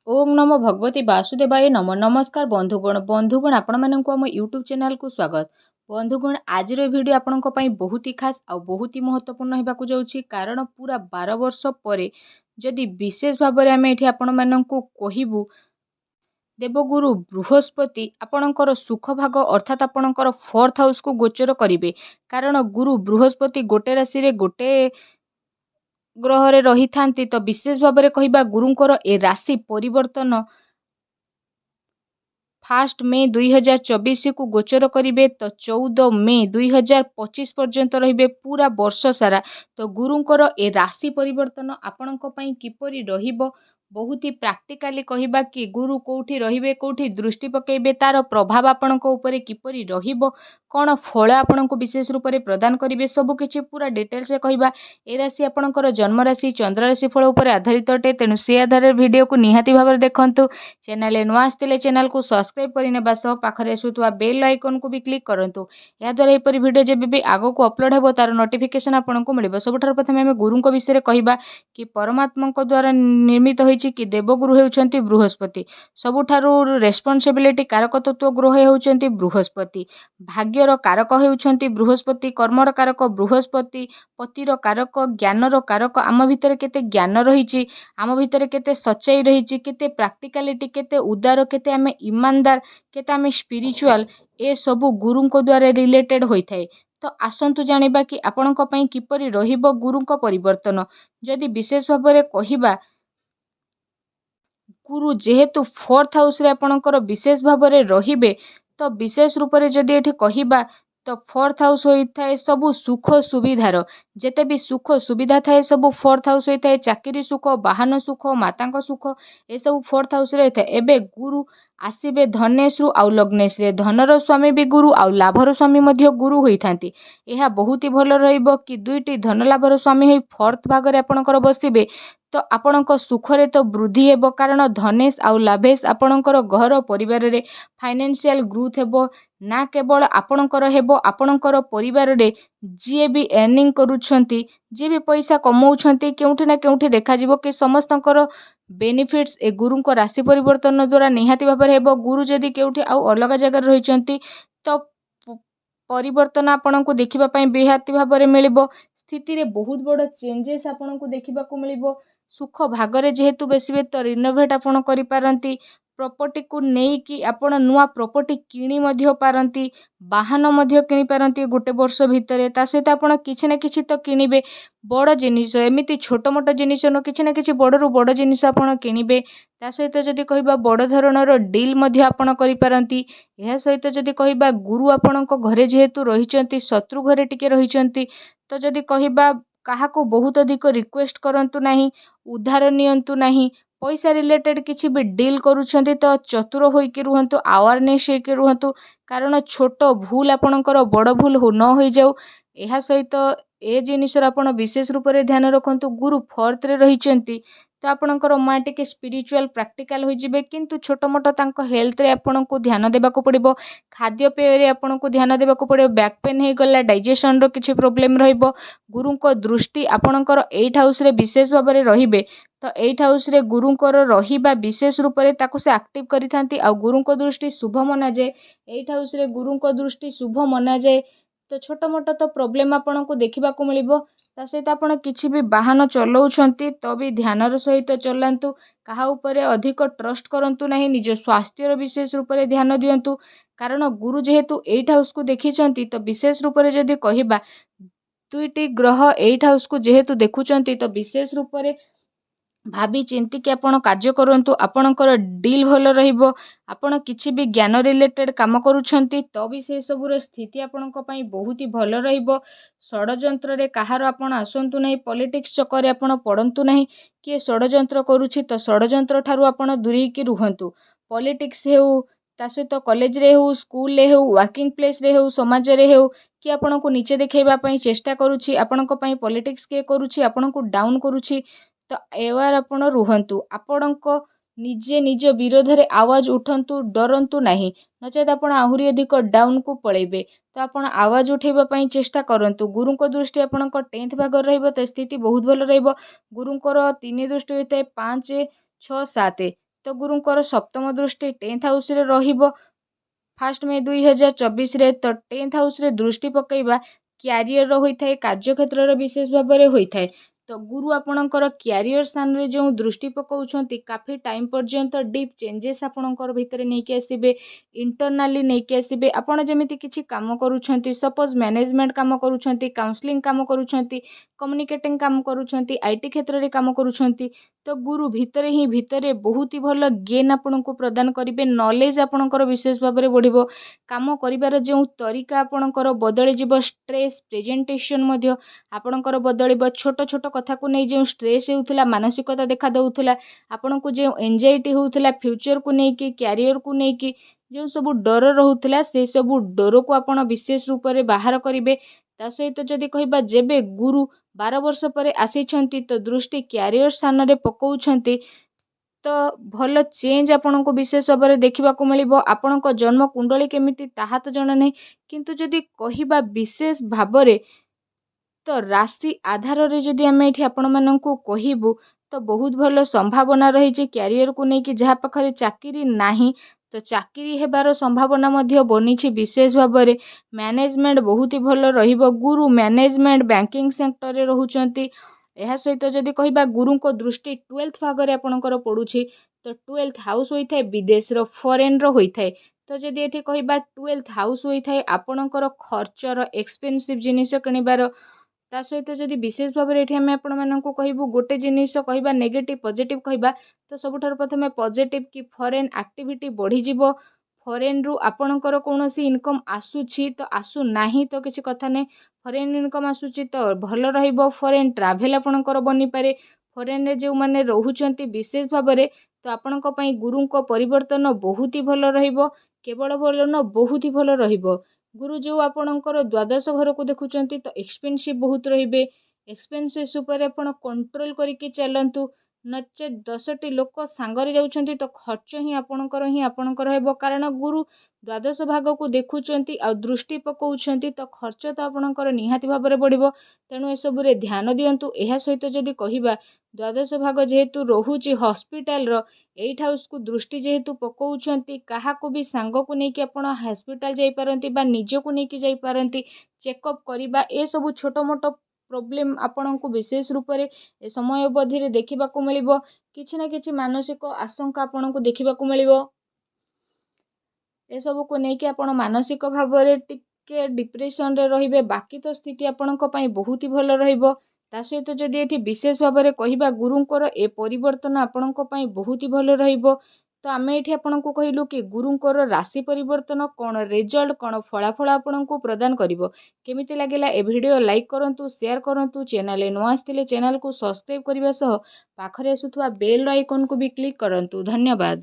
ओम नमो भगवती वासुदेवाय नमो नमस्कार बंधुगण आपण मानक आम यूट्यूब चैनल को स्वागत। बंधुगण आज वीडियो आपण बहुत ही खास आ बहुत ही महत्वपूर्ण होगा जाऊँगी कारण पूरा 12 वर्ष पर जदि विशेष भाव में आम ये आपण मानक कहबू देवगुरु बृहस्पति आपणकर सुख भाग अर्थात आपणकर 4th हाउस को गोचर करेंगे। कारण गुरु बृहस्पति गोटे राशि रे गोटे ग्रह रही था तो विशेष भाव में कहवा गुरुंकर ए राशि परिवर्तन 1 मे 2024 को गोचर करेंगे तो 14 मे 2025 पर्यंत रे पूरा वर्ष सारा। तो गुरुंकर ए राशि परिवर्तन आपणक पई किपरि रहिबो बहुत ही प्राक्टिकाली कहवा कि गुरु कौटी रे कौटी दृष्टि पकेबे तार प्रभाव आपणक उपरे किपरि रहिबो कौन फल आपन को विशेष रूप से प्रदान करेंगे सबकि पूरा डिटेल्स कहवा। ए राशि आपणकर जन्म राशि चंद्र राशि फल उपर आधारित अटे तेणु से आधार वीडियो को निहाती भाव में देखंतु। चैनल नुआ आसते चैनल को सब्सक्राइब करने पाखे आसुवा बेल आइकन को भी क्लिक करूँ। याद्वारा यहपरी वीडियो जब भी आग को अपलोड हो तार नोटिफिकेशन आपको मिल। सबुठ प्रथम आम गुरु विषय कहवा कि परमात्मा द्वारा निर्मित होती कि देवगुरु होती बृहस्पति सबुठारु रेस्पॉन्सिबिलिटी कारक तत्व ग्रह होती बृहस्पति भाग्यर कारक होती बृहस्पति कर्मर कारक बृहस्पति पतिर कारक ज्ञानर कारक आम भितर केते ज्ञान रही आम भितर केते सच्चाई रही केते प्राक्टिकालिटी केते उदार केते आम ईमानदार केते आम स्पिरिचुअल ए सबू गुरुंक द्वारा रिलेटेड होता है। तो आसतु जानिबा कि आपणक पई किपरि रहिबो गुरुंक परिवर्तन। जदि विशेष भाव में कहवा गुरु जेहेतु 4th हाउस रे आपणकर विशेष भाव में रहिबे तो विशेष रूप से जदि एठी कहवा तो 4th हाउस होता है सबू सुख सुविधार जेते भी सुख सुविधा थाए सबू 4th हाउस होता है चाकरी सुख बाहन सुख माता सुख ए सब 4th हाउस रे होता है। एबे गुरु आसीबे धनेश रु आउ लग्नेश रे धनर स्वामी भी गुरु आउ लाभर स्वामी मध्य गुरु होइथांती। यह बहुत ही भल रहिबो कि दुईटी धन लाभर स्वामी होई 4th भाग रे आपणकर बसिबे तो आपणक सुखरे तो वृद्धि हेबो कारण धनेश आउ लाभेश आपणकर घर परिवार रे फाइनेंशियल ग्रोथ हेबो ना केवल आपणकर हेबो आपणकर परिवार रे जी भी अर्निंग करूछंती जी भी पैसा कमाउछंती केउठी ना केउठी देखा जिवो कि समस्तकर बेनिफिट्स ए गुरु को राशि परिवर्तन द्वारा निहाती भाव में हेबो। गुरु जदि केउठी आउ अलग जगह रहिचंती तो परिवर्तन आपन को देखिबा पई बेहाती भाव में मिलिबो स्थिति रे बहुत बड़ चेंजेस आपन को देखिबा को मिलिबो। सुख भागरे जेहेतु बेसिबे तो रिनोवेट आपन करि पारंती प्रॉपर्टी को नहीं कि आपण नुआ प्रॉपर्टी किणी मध्य पारंती वाहन मध्य किणी पारंती गोटे वर्ष भितरे ता सहित आपण किछि ना किछि तो किनिबे बड़ जिनिस एमिति छोट मोट जिनिस न किछि ना किछि बड़रू बड़ जिनिस आपण किनिबे ता सहित जदि कहबा बड़ धरणर डील मध्य आपण करि पारंती। एहा सहित जदि कहबा गुरु आपणक घरे जेहेतु रहिचंती शत्रु घरे टिके रहिचंती तो जदि कहबा काहाको बहुत अधिक रिक्वेस्ट करंतु नाही उधार नियंतु नाही पैसा रिलेटेड किसी भी डील करूछंती तो चतुर होइके रुहंतु अवेयरनेस होइके रुहंतु कारण छोट भूल आपणकर बड़ भूल न हो जाऊ। एहा सहित ए जिनिसर आपण विशेष रूप से ध्यान रखंतु गुरु 4th रे रहिचंती तो आपणकर मां टिके स्पिरिचुअल प्रैक्टिकल हो जिवे किंतु छोट मोट तांको हेल्थ रे आपण को ध्यान देबा को पड़िबो खाद्य पेय रे आपण को ध्यान देबा को पड़िबो बैक पेन हे गला डाइजेशन रो किछि प्रॉब्लम रहइबो गुरु को दृष्टि आपणकर 8th हाउस रे विशेष भाव में रहिबे तो 8th हाउस रे गुरुंकर रहिबा विशेष रूप से ताकु से एक्टिव करिथांती आ गुरुंको दृष्टि शुभ मना जाए 8th हाउस रे गुरुंको दृष्टि शुभ मना जाए तो छोट मोट तो प्रॉब्लम आपन को देखिबा को मिलिबो। ता सहित आपण किछि भी वाहन चलाउछंती तो भी ध्यानर सहित चलांतु कहा उपरे अधिक ट्रस्ट करंतु नाही निज स्वास्थ्यर विशेष रूप से ध्यान दियंतु कारण गुरु जेहेतु 8th हाउस को देखिचंती तो विशेष रूप से जदि कहिबा दुईटी ग्रह 8th हाउस को जेहेतु देखुचंती तो विशेष रूप से भाभी चिंती कि आपण कार्य करंतु आपणकर डील भल रहिबो आपण किछि भी ज्ञान रिलेटेड काम करूछंती तो भी से सबुर स्थिति आपणक पई बहुत ही भल रहिबो। षडयंत्र रे कहार आपण आसंतु नाही पॉलिटिक्स चक्कर आपण पड़ंतु नाही कि षडयंत्र करूछि तो षडयंत्र ठारू आपण दूरी की रुहंतु पॉलिटिक्स हेउ ता सहित कॉलेज रे हो स्कूल रे हो वर्किंग प्लेस रे हो समाज रे हो कि आपण को नीचे देखैबा पई चेष्टा करूछि आपणक पई पॉलिटिक्स के करूछि आपण को डाउन करूछि तो एवार आपण रुहंतु आपणक निजे निज विरोध रे आवाज उठंतु डरंतु नाही नचेत आपण आहुरी अधिक डाउन को पळेबे तो आपण आवाज उठेबा पई चेष्टा करंतु। गुरु को दृष्टि आपणक 10th भाग रहइबो तो स्थिति बहुत भल रहइबो गुरुंकर 3 दृष्टि होते 5 6 7 ତ ଗୁରୁଙ୍କର ସପ୍ତମ ଦୃଷ୍ଟି 10th ହାଉସରେ ରହିବ 1 ମେ 2024ରେ। ତ 10th ହାଉସରେ ଦୃଷ୍ଟି ପକାଇବା କ୍ୟାରିୟର ହୋଇଥାଏ, କାର୍ଯ୍ୟକ୍ଷେତ୍ରରେ ବିଶେଷ ଭାବରେ ହୋଇଥାଏ। ତ ଗୁରୁ ଆପଣଙ୍କର କ୍ୟାରିୟର ସ୍ଥାନରେ ଯେଉଁ ଦୃଷ୍ଟି ପକାଉଛନ୍ତି କାଫି ଟାଇମ୍ ପର୍ଯ୍ୟନ୍ତ ଡିପ୍ ଚେଞ୍ଜେସ୍ ଆପଣଙ୍କର ଭିତରେ ନେଇକି ଆସିବେ, ଇଣ୍ଟରନାଲି ନେଇକି ଆସିବେ। ଆପଣ ଯେମିତି କିଛି କାମ କରୁଛନ୍ତି, ସପୋଜ ମ୍ୟାନେଜମେଣ୍ଟ କାମ କରୁଛନ୍ତି, କାଉନସିଲିଂ କାମ କରୁଛନ୍ତି, କମ୍ୟୁନିକେଟିଂ କାମ କରୁଛନ୍ତି, IT କ୍ଷେତ୍ରରେ କାମ କରୁଛନ୍ତି, ତ ଗୁରୁ ଭିତରେ ବହୁତ ହି ଭଲ ଗେନ୍ ଆପଣଙ୍କୁ ପ୍ରଦାନ କରିବେ। ନଲେଜ ଆପଣଙ୍କର ବିଶେଷ ଭାବରେ ବଢ଼ିବ। କାମ କରିବାର ଯେଉଁ ତରିକା ଆପଣଙ୍କର ବଦଳିଯିବ। ଷ୍ଟ୍ରେସ୍ ପ୍ରେଜେଣ୍ଟେସନ ମଧ୍ୟ ଆପଣଙ୍କର ବଦଳିବ। ଛୋଟ ଛୋଟ କଥାକୁ ନେଇ ଯେଉଁ ଷ୍ଟ୍ରେସ୍ ହେଉଥିଲା, ମାନସିକତା ଦେଖା ଦେଉଥିଲା, ଆପଣଙ୍କୁ ଯେଉଁ ଏଞ୍ଜାଇଟି ହେଉଥିଲା ଫ୍ୟୁଚରକୁ ନେଇକି, କ୍ୟାରିୟରକୁ ନେଇକି ଯେଉଁ ସବୁ ଡର ରହୁଥିଲା, ସେହି ସବୁ ଡରକୁ ଆପଣ ବିଶେଷ ରୂପରେ ବାହାର କରିବେ। ତା ସହିତ ଯଦି କହିବା ଯେବେ ଗୁରୁ 12 ବର୍ଷ ପରେ ଆସିଛନ୍ତି ତ ଦୃଷ୍ଟି କ୍ୟାରିୟର ସ୍ଥାନରେ ପକାଉଛନ୍ତି, ତ ଭଲ ଚେଞ୍ଜ ଆପଣଙ୍କୁ ବିଶେଷ ଭାବରେ ଦେଖିବାକୁ ମିଳିବ। ଆପଣଙ୍କ ଜନ୍ମ କୁଣ୍ଡଳୀ କେମିତି ତାହା ତ ଜଣା ନାହିଁ, କିନ୍ତୁ ଯଦି କହିବା ବିଶେଷ ଭାବରେ ତ ରାଶି ଆଧାରରେ ଯଦି ଆମେ ଏଠି ଆପଣମାନଙ୍କୁ କହିବୁ ତ ବହୁତ ଭଲ ସମ୍ଭାବନା ରହିଛି କ୍ୟାରିୟରକୁ ନେଇକି। ଯାହା ପାଖରେ ଚାକିରି ନାହିଁ ତ ଚାକିରି ହେବାର ସମ୍ଭାବନା ମଧ୍ୟ ବନିଛି ବିଶେଷ ଭାବରେ। ମ୍ୟାନେଜମେଣ୍ଟ ବହୁତ ହି ଭଲ ରହିବ। ଗୁରୁ ମ୍ୟାନେଜମେଣ୍ଟ ବ୍ୟାଙ୍କିଂ ସେକ୍ଟରରେ ରହୁଛନ୍ତି। ଏହା ସହିତ ଯଦି କହିବା ଗୁରୁଙ୍କ ଦୃଷ୍ଟି 12th ଭାଗରେ ଆପଣଙ୍କର ପଡ଼ୁଛି, ତ 12th ହାଉସ୍ ହୋଇଥାଏ ବିଦେଶର, ଫରେନର ହୋଇଥାଏ। ତ ଯଦି ଏଠି କହିବା 12th ହାଉସ୍ ହୋଇଥାଏ ଆପଣଙ୍କର ଖର୍ଚ୍ଚର, ଏକ୍ସପେନ୍ସିଭ୍ ଜିନିଷ କିଣିବାର। ତା ସହିତ ଯଦି ବିଶେଷ ଭାବରେ ଏଠି ଆମେ ଆପଣମାନଙ୍କୁ କହିବୁ ଗୋଟେ ଜିନିଷ କହିବା ନେଗେଟିଭ୍ ପଜିଟିଭ୍ କହିବା, ତ ସବୁଠାରୁ ପ୍ରଥମେ ପଜିଟିଭ୍ କି ଫରେନ୍ ଆକ୍ଟିଭିଟି ବଢ଼ିଯିବ। ଫରେନରୁ ଆପଣଙ୍କର କୌଣସି ଇନକମ୍ ଆସୁଛି ତ ଆସୁନାହିଁ ତ କିଛି କଥା ନାହିଁ, ଫରେନ୍ ଇନକମ୍ ଆସୁଛି ତ ଭଲ ରହିବ। ଫରେନ୍ ଟ୍ରାଭେଲ୍ ଆପଣଙ୍କର ବନିପାରେ। ଫରେନ୍ରେ ଯେଉଁମାନେ ରହୁଛନ୍ତି ବିଶେଷ ଭାବରେ ତ ଆପଣଙ୍କ ପାଇଁ ଗୁରୁଙ୍କ ପରିବର୍ତ୍ତନ ବହୁତ ହି ଭଲ ରହିବ। କେବଳ ଭଲ ନୁହଁ, ବହୁତ ହି ଭଲ ରହିବ। ଗୁରୁ ଯେଉଁ ଆପଣଙ୍କର ଦ୍ୱାଦଶ ଘରକୁ ଦେଖୁଛନ୍ତି ତ ଏକ୍ସପେନ୍ସିଭ୍ ବହୁତ ରହିବେ। ଏକ୍ସପେନ୍ସେସ୍ ଉପରେ ଆପଣ କଣ୍ଟ୍ରୋଲ କରିକି ଚାଲନ୍ତୁ, ନଚେତ୍ 10ଟି ଲୋକ ସାଙ୍ଗରେ ଯାଉଛନ୍ତି ତ ଖର୍ଚ୍ଚ ହିଁ ଆପଣଙ୍କର ହେବ। କାରଣ ଗୁରୁ ଦ୍ୱାଦଶ ଭାଗକୁ ଦେଖୁଛନ୍ତି ଆଉ ଦୃଷ୍ଟି ପକାଉଛନ୍ତି ତ ଖର୍ଚ୍ଚ ତ ଆପଣଙ୍କର ନିହାତି ଭାବରେ ବଢ଼ିବ। ତେଣୁ ଏସବୁରେ ଧ୍ୟାନ ଦିଅନ୍ତୁ। ଏହା ସହିତ ଯଦି କହିବା ଦ୍ୱାଦଶ ଭାଗ ଯେହେତୁ ରହୁଛି ହସ୍ପିଟାଲର, 8th ହାଉସକୁ ଦୃଷ୍ଟି ଯେହେତୁ ପକାଉଛନ୍ତି, କାହାକୁ ବି ସାଙ୍ଗକୁ ନେଇକି ଆପଣ ହସ୍ପିଟାଲ ଯାଇପାରନ୍ତି ବା ନିଜକୁ ନେଇକି ଯାଇପାରନ୍ତି ଚେକଅପ୍ କରିବା। ଏସବୁ ଛୋଟ ମୋଟ ପ୍ରୋବ୍ଲେମ୍ ଆପଣଙ୍କୁ ବିଶେଷ ରୂପରେ ଏ ସମୟ ଅବଧିରେ ଦେଖିବାକୁ ମିଳିବ। କିଛି ନା କିଛି ମାନସିକ ଆଶଙ୍କା ଆପଣଙ୍କୁ ଦେଖିବାକୁ ମିଳିବ। ଏସବୁକୁ ନେଇକି ଆପଣ ମାନସିକ ଭାବରେ ଟିକେ ଡିପ୍ରେସନରେ ରହିବେ। ବାକି ତ ସ୍ଥିତି ଆପଣଙ୍କ ପାଇଁ ବହୁତ ହି ଭଲ ରହିବ। ତା ସହିତ ଯଦି ଏଠି ବିଶେଷ ଭାବରେ କହିବା ଗୁରୁଙ୍କର ଏ ପରିବର୍ତ୍ତନ ଆପଣଙ୍କ ପାଇଁ ବହୁତ ହି ଭଲ ରହିବ। ତ ଆମେ ଏଠି ଆପଣଙ୍କୁ କହିଲୁ କି ଗୁରୁଙ୍କର ରାଶି ପରିବର୍ତ୍ତନ କ'ଣ, ରେଜଲ୍ଟ କ'ଣ, ଫଳାଫଳ ଆପଣଙ୍କୁ ପ୍ରଦାନ କରିବ। କେମିତି ଲାଗିଲା ଏ ଭିଡ଼ିଓ? ଲାଇକ୍ କରନ୍ତୁ, ସେୟାର କରନ୍ତୁ। ଚ୍ୟାନେଲରେ ନୂଆ ଆସିଥିଲେ ଚ୍ୟାନେଲକୁ ସବସ୍କ୍ରାଇବ୍ କରିବା ସହ ପାଖରେ ଆସୁଥିବା ବେଲ୍ ଆଇକନକୁ ବି କ୍ଲିକ୍ କରନ୍ତୁ। ଧନ୍ୟବାଦ।